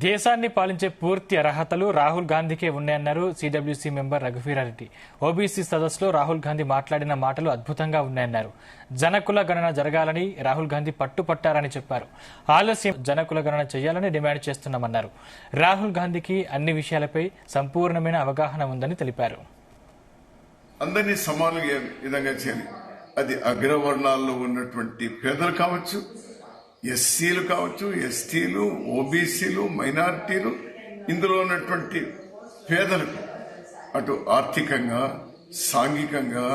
దేశాన్ని పాలించే పూర్తి అర్హతలు రాహుల్ గాంధీకే ఉన్నాయన్నారు సిడబ్ల్యూసీ మెంబర్ రఘువీరారెడ్డి. ఓబీసీ సదస్సులో రాహుల్ గాంధీ మాట్లాడిన మాటలు అద్భుతంగా ఉన్నాయన్నారు. జనకుల గణన జరగాలని రాహుల్ గాంధీ పట్టుపట్టారని చెప్పారు. ఆలస్యం జనకుల గణన చేయాలని డిమాండ్ చేస్తున్నామన్నారు. రాహుల్ గాంధీకి అన్ని విషయాలపై సంపూర్ణమైన అవగాహన ఉందని తెలిపారు. అందరినీ సమానంగా విధంగా చేయాలి. అది అగ్రవర్ణాల్లో ఉన్నటువంటి పేదలు కావచ్చు, ఎస్సీలు కావచ్చు, ఎస్టీలు, ఓబీసీలు, మైనారిటీలు, ఇందులో ఉన్నటువంటి పేదలకు అటు ఆర్థికంగా, సాంఘికంగా,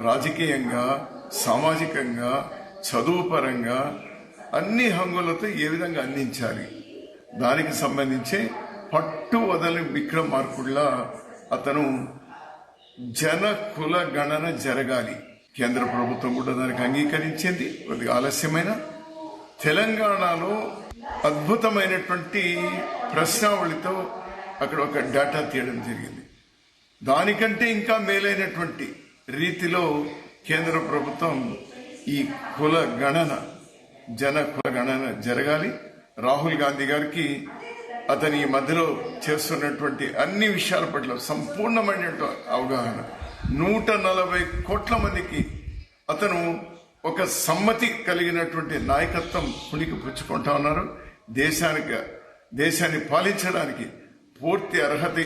రాజకీయంగా, సామాజికంగా, చదువు పరంగా అన్ని హంగులతో ఏ విధంగా అందించాలి, దానికి సంబంధించి పట్టు వదలని విక్రమార్కుల్లా అతను జన కుల గణన జరగాలి. కేంద్ర ప్రభుత్వం కూడా దానికి అంగీకరించింది. కొద్దిగా ఆలస్యమైన తెలంగాణలో అద్భుతమైనటువంటి ప్రశ్నావళితో అక్కడ ఒక డేటా తీయడం జరిగింది. దానికంటే ఇంకా మేలైనటువంటి రీతిలో కేంద్ర ప్రభుత్వం ఈ కుల గణన, జన కుల గణన జరగాలి. రాహుల్ గాంధీ గారికి అతని ఈ మధ్యలో చేస్తున్నటువంటి అన్ని విషయాల పట్ల సంపూర్ణమైన అవగాహన. 140 కోట్ల మందికి అతను ఒక సమ్మతి కలిగినటువంటి నాయకత్వం పుణికి పుచ్చుకుంటా ఉన్నారు. దేశాన్ని పాలించడానికి పూర్తి అర్హత